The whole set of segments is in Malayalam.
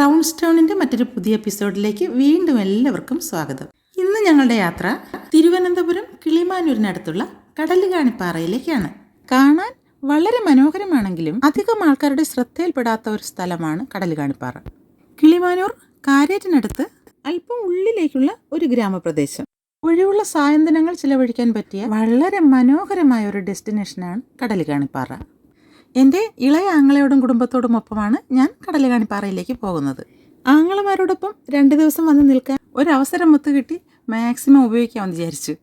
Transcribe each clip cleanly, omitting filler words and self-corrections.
ക്രൗൺ സ്റ്റോണിൻ്റെ മറ്റൊരു പുതിയ എപ്പിസോഡിലേക്ക് വീണ്ടും എല്ലാവർക്കും സ്വാഗതം. ഇന്ന് ഞങ്ങളുടെ യാത്ര തിരുവനന്തപുരം കിളിമാനൂരിനടുത്തുള്ള കടലുകാണിപ്പാറയിലേക്കാണ്. കാണാൻ വളരെ മനോഹരമാണെങ്കിലും അധികം ആൾക്കാരുടെ ശ്രദ്ധയിൽപ്പെടാത്ത ഒരു സ്ഥലമാണ് കടലുകാണിപ്പാറ. കിളിമാനൂർ കാരേറ്റിനടുത്ത് അല്പം ഉള്ളിലേക്കുള്ള ഒരു ഗ്രാമപ്രദേശം. ഒഴിവുള്ള സായന്തനങ്ങൾ ചിലവഴിക്കാൻ പറ്റിയ വളരെ മനോഹരമായ ഒരു ഡെസ്റ്റിനേഷനാണ് കടലുകാണിപ്പാറ. എൻ്റെ ഇളയ ആങ്ങളയോടും കുടുംബത്തോടും ഒപ്പമാണ് ഞാൻ കടലുകാണിപ്പാറയിലേക്ക് പോകുന്നത്. ആങ്ങളമാരോടൊപ്പം 2 ദിവസം വന്ന് നിൽക്കാൻ ഒരവസരം ഒത്തു കിട്ടി മാക്സിമം ഉപയോഗിക്കാമെന്ന് വിചാരിച്ചു.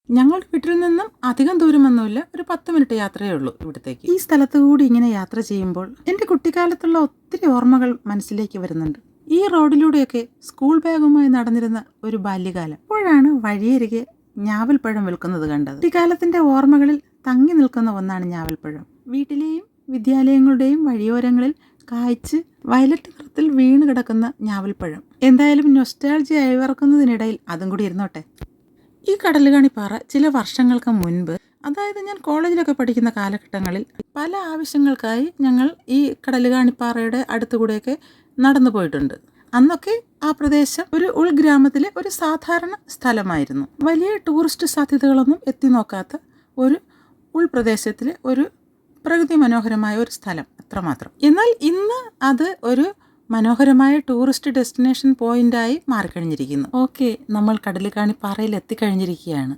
ഞങ്ങളുടെ വീട്ടിൽ നിന്നും അധികം ദൂരമൊന്നുമില്ല, ഒരു 10 മിനിറ്റ് യാത്രയേ ഉള്ളൂ ഇവിടത്തേക്ക്. ഈ സ്ഥലത്ത് കൂടി ഇങ്ങനെ യാത്ര ചെയ്യുമ്പോൾ എൻ്റെ കുട്ടിക്കാലത്തുള്ള ഒത്തിരി ഓർമ്മകൾ മനസ്സിലേക്ക് വരുന്നുണ്ട്. ഈ റോഡിലൂടെയൊക്കെ സ്കൂൾ ബാഗുമായി നടന്നിരുന്ന ഒരു ബാല്യകാലം. അപ്പോഴാണ് വഴിയരികെ ഞാവൽപ്പഴം വിൽക്കുന്നത് കണ്ടത്. കുട്ടിക്കാലത്തിൻ്റെ ഓർമ്മകളിൽ തങ്ങി നിൽക്കുന്ന ഒന്നാണ് ഞാവൽപ്പഴം. വീട്ടിലെയും വിദ്യാലയങ്ങളുടെയും വഴിയോരങ്ങളിൽ കായ്ച്ച് വയലറ്റ് നിറത്തിൽ വീണ് കിടക്കുന്ന ഞാവൽപ്പഴം. എന്തായാലും നൊസ്റ്റാൾജിയ അയവിറക്കുന്നതിനിടയിൽ അതും കൂടി ഇരുന്നോട്ടെ. ഈ കടലുകാണിപ്പാറ ചില വർഷങ്ങൾക്ക് മുൻപ്, അതായത് ഞാൻ കോളേജിലൊക്കെ പഠിക്കുന്ന കാലഘട്ടങ്ങളിൽ പല ആവശ്യങ്ങൾക്കായി ഞങ്ങൾ ഈ കടലുകാണിപ്പാറയുടെ അടുത്തുകൂടെയൊക്കെ നടന്നു പോയിട്ടുണ്ട്. അന്നൊക്കെ ആ പ്രദേശം ഒരു ഉൾഗ്രാമത്തിലെ ഒരു സാധാരണ സ്ഥലമായിരുന്നു. വലിയ ടൂറിസ്റ്റ് സാധ്യതകളൊന്നും എത്തി നോക്കാത്ത ഒരു ഉൾപ്രദേശത്തിലെ ഒരു പ്രകൃതി മനോഹരമായ ഒരു സ്ഥലം, അത്രമാത്രം. എന്നാൽ ഇന്ന് അത് ഒരു മനോഹരമായ ടൂറിസ്റ്റ് ഡെസ്റ്റിനേഷൻ പോയിന്റായി മാറിക്കഴിഞ്ഞിരിക്കുന്നു. ഓക്കെ, നമ്മൾ കടലുകാണിപ്പാറയിൽ എത്തിക്കഴിഞ്ഞിരിക്കുകയാണ്.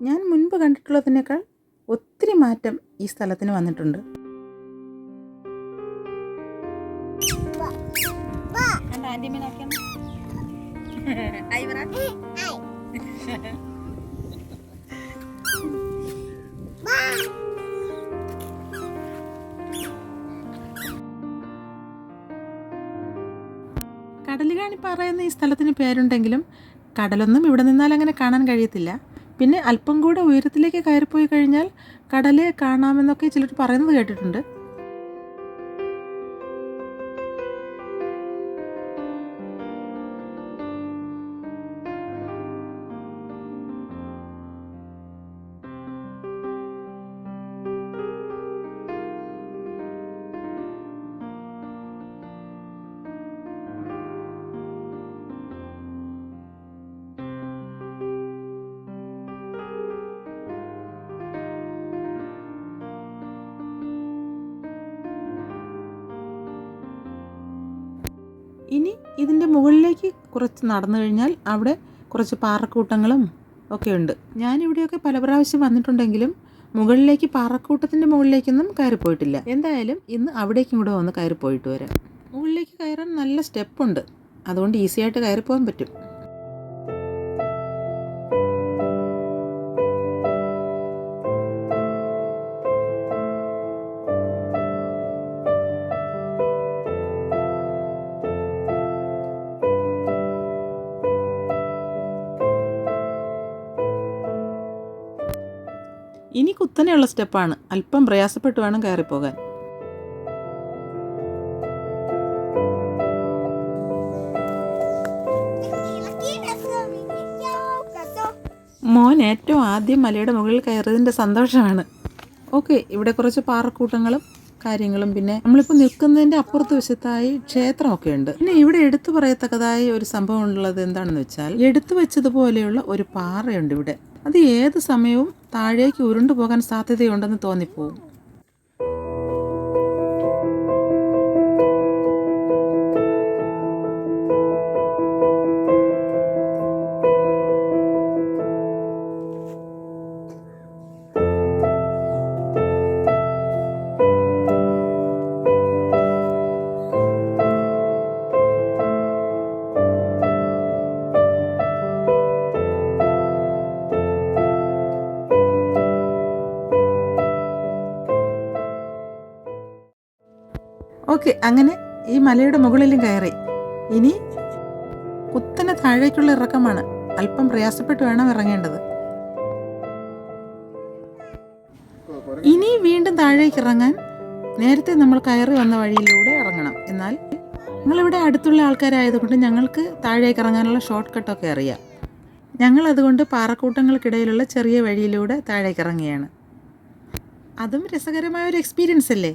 ഞാൻ മുൻപ് കണ്ടിട്ടുള്ളതിനേക്കാൾ ഒത്തിരി മാറ്റം ഈ സ്ഥലത്തിന് വന്നിട്ടുണ്ട്. കടലുകാണിപ്പാറ എന്ന ഈ സ്ഥലത്തിന് പേരുണ്ടെങ്കിലും കടലൊന്നും ഇവിടെ നിന്നാൽ അങ്ങനെ കാണാൻ കഴിയത്തില്ല. പിന്നെ അല്പം കൂടെ ഉയരത്തിലേക്ക് കയറിപ്പോയി കഴിഞ്ഞാൽ കടലെ കാണാമെന്നൊക്കെ ചിലർ പറയുന്നത് കേട്ടിട്ടുണ്ട്. ഇനി ഇതിൻ്റെ മുകളിലേക്ക് കുറച്ച് നടന്നു കഴിഞ്ഞാൽ അവിടെ കുറച്ച് പാറക്കൂട്ടങ്ങളും ഒക്കെ ഉണ്ട്. ഞാനിവിടെയൊക്കെ പല പ്രാവശ്യം വന്നിട്ടുണ്ടെങ്കിലും മുകളിലേക്ക്, പാറക്കൂട്ടത്തിൻ്റെ മുകളിലേക്കൊന്നും കയറിപ്പോയിട്ടില്ല. എന്തായാലും ഇന്ന് അവിടേക്കും കൂടെ ഒന്ന് കയറിപ്പോയിട്ട് വരാം. മുകളിലേക്ക് കയറാൻ നല്ല സ്റ്റെപ്പുണ്ട്, അതുകൊണ്ട് ഈസിയായിട്ട് കയറിപ്പോകാൻ പറ്റും. ഇനി കുത്തനെയുള്ള സ്റ്റെപ്പാണ്, അല്പം പ്രയാസപ്പെട്ട് വേണം കയറിപ്പോകാൻ. മോൻ ഏറ്റവും ആദ്യം മലയുടെ മുകളിൽ കയറിയതിൻ്റെ സന്തോഷമാണ്. ഓക്കെ, ഇവിടെ കുറച്ച് പാറക്കൂട്ടങ്ങളും കാര്യങ്ങളും, പിന്നെ നമ്മളിപ്പോൾ നിൽക്കുന്നതിൻ്റെ അപ്പുറത്ത് വശത്തായി ക്ഷേത്രമൊക്കെ ഉണ്ട്. പിന്നെ ഇവിടെ എടുത്തു പറയത്തക്കതായ ഒരു സംഭവം ഉള്ളത് എന്താണെന്ന് വെച്ചാൽ, എടുത്തു വെച്ചതുപോലെയുള്ള ഒരു പാറയുണ്ട് ഇവിടെ. അത് ഏത് സമയവും താഴേക്ക് ഉരുണ്ടു പോകാൻ സാധ്യതയുണ്ടെന്ന് തോന്നിപ്പോവും. ഓക്കെ, അങ്ങനെ ഈ മലയുടെ മുകളിലും കയറി. ഇനി കുത്തനെ താഴേക്കുള്ള ഇറക്കമാണ്. അല്പം പ്രയാസപ്പെട്ട് വേണം ഇറങ്ങേണ്ടത്. ഇനി വീണ്ടും താഴേക്ക് ഇറങ്ങാൻ നേരത്തെ നമ്മൾ കയറി വന്ന വഴിയിലൂടെ ഇറങ്ങണം. എന്നാൽ ഞങ്ങളിവിടെ അടുത്തുള്ള ആൾക്കാരായതുകൊണ്ട് ഞങ്ങൾക്ക് താഴേക്ക് ഇറങ്ങാനുള്ള ഷോർട്ട് കട്ടൊക്കെ അറിയാം. ഞങ്ങൾ അതുകൊണ്ട് പാറക്കൂട്ടങ്ങൾക്കിടയിലുള്ള ചെറിയ വഴിയിലൂടെ താഴേക്ക് ഇറങ്ങുകയാണ്. അതും രസകരമായ ഒരു എക്സ്പീരിയൻസ് അല്ലേ?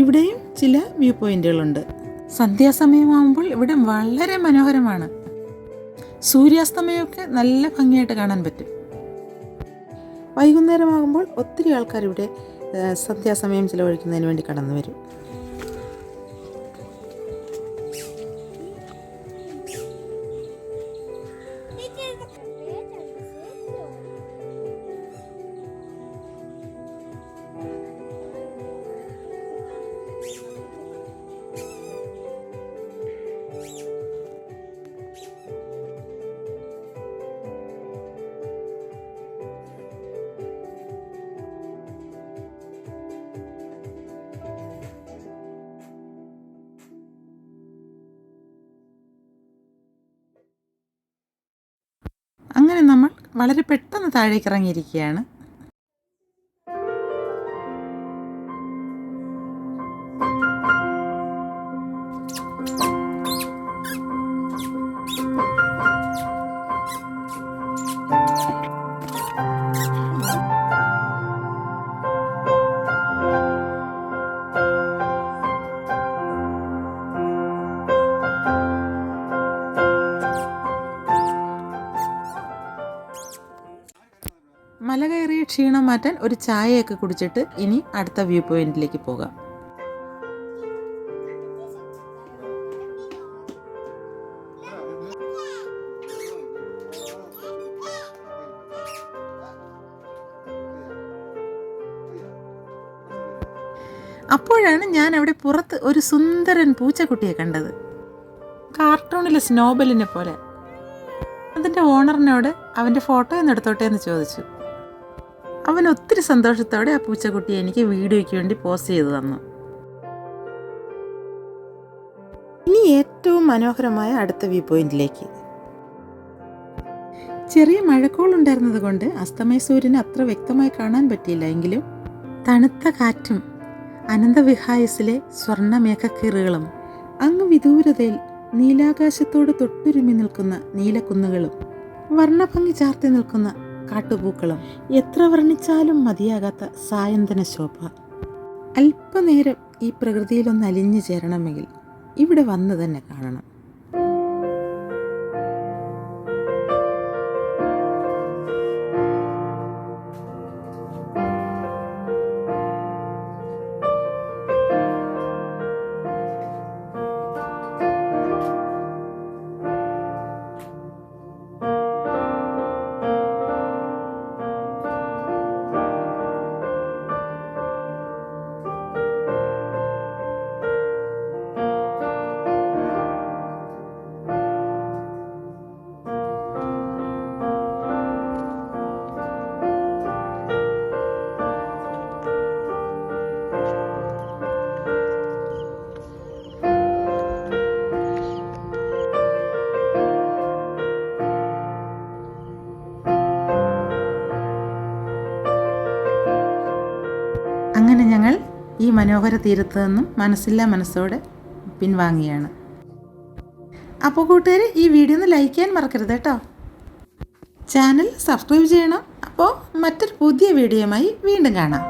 ഇവിടെയും ചില വ്യൂ പോയിന്റുകളുണ്ട്. സന്ധ്യാസമയമാകുമ്പോൾ ഇവിടെ വളരെ മനോഹരമാണ്. സൂര്യാസ്തമയമൊക്കെ നല്ല ഭംഗിയായിട്ട് കാണാൻ പറ്റും. വൈകുന്നേരമാകുമ്പോൾ ഒത്തിരി ആൾക്കാർ ഇവിടെ സന്ധ്യാസമയം ചിലവഴിക്കുന്നതിന് വേണ്ടി കടന്നു വരും. അങ്ങനെ നമ്മൾ വളരെ പെട്ടെന്ന് താഴേക്ക് ഇറങ്ങിയിരിക്കുകയാണ്. മല കയറിയ ക്ഷീണം മാറ്റാൻ ഒരു ചായയൊക്കെ കുടിച്ചിട്ട് ഇനി അടുത്ത വ്യൂ പോയിന്റിലേക്ക് പോകാം. അപ്പോഴാണ് ഞാൻ അവിടെ പുറത്ത് ഒരു സുന്ദരൻ പൂച്ചക്കുട്ടിയെ കണ്ടത്. കാർട്ടൂണിലെ സ്നോബലിനെ പോലെ. അതിൻ്റെ ഓണറിനോട് അവൻ്റെ ഫോട്ടോ ഒന്ന് എടുത്തോട്ടെ എന്ന് ചോദിച്ചു. അവൻ ഒത്തിരി സന്തോഷത്തോടെ ആ പൂച്ചക്കുട്ടിയെ എനിക്ക് വീഡിയോയ്ക്ക് വേണ്ടി പോസ്റ്റ് ചെയ്തു തന്നു. ഇനി ഏറ്റവും മനോഹരമായ അടുത്ത വ്യൂ പോയിന്റിലേക്ക്. ചെറിയ മഴക്കോളുണ്ടായിരുന്നത് കൊണ്ട് അസ്തമയ സൂര്യനെ അത്ര വ്യക്തമായി കാണാൻ പറ്റിയില്ല. എങ്കിലും തണുത്ത കാറ്റും അനന്തവിഹായസിലെ സ്വർണ്ണമേഘക്കീറുകളും അങ്ങ് വിദൂരതയിൽ നീലാകാശത്തോട് തൊട്ടുരുമി നിൽക്കുന്ന നീലക്കുന്നുകളും വർണ്ണഭംഗി ചാർത്തി നിൽക്കുന്ന കാട്ടുപൂക്കളും എത്ര വർണ്ണിച്ചാലും മതിയാകാത്ത സായന്തന ശോഭ. അല്പനേരം ഈ പ്രകൃതിയിലൊന്ന് അലിഞ്ഞു ചേരണമെങ്കിൽ ഇവിടെ വന്ന് തന്നെ കാണണം. അങ്ങനെ ഞങ്ങൾ ഈ മനോഹര തീരത്ത് നിന്നും മനസ്സില്ലാ മനസ്സോടെ പിൻവാങ്ങിയാണ്. അപ്പോൾ കൂട്ടുകാർ, ഈ വീഡിയോ ഒന്ന് ലൈക്ക് ചെയ്യാൻ മറക്കരുത് കേട്ടോ. ചാനൽ സബ്സ്ക്രൈബ് ചെയ്യണം. അപ്പോൾ മറ്റൊരു പുതിയ വീഡിയോയുമായി വീണ്ടും കാണാം.